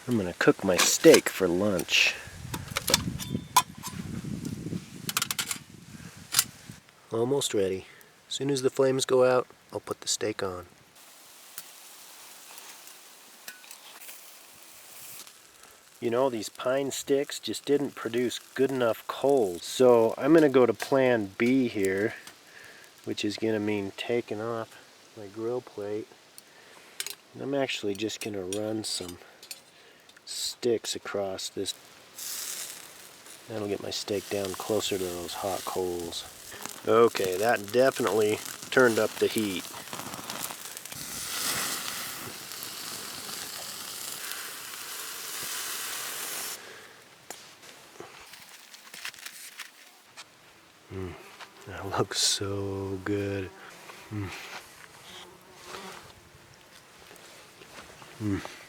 I'm gonna cook my steak for lunch. Almost ready. As soon as the flames go out, I'll put the steak on. You know, these pine sticks just didn't produce good enough coals. So I'm gonna go to plan B here, which is gonna mean taking off my grill plate. And I'm actually just gonna run some sticks across this. That'll get my steak down closer to those hot coals. Okay, that definitely turned up the heat. That looks so good.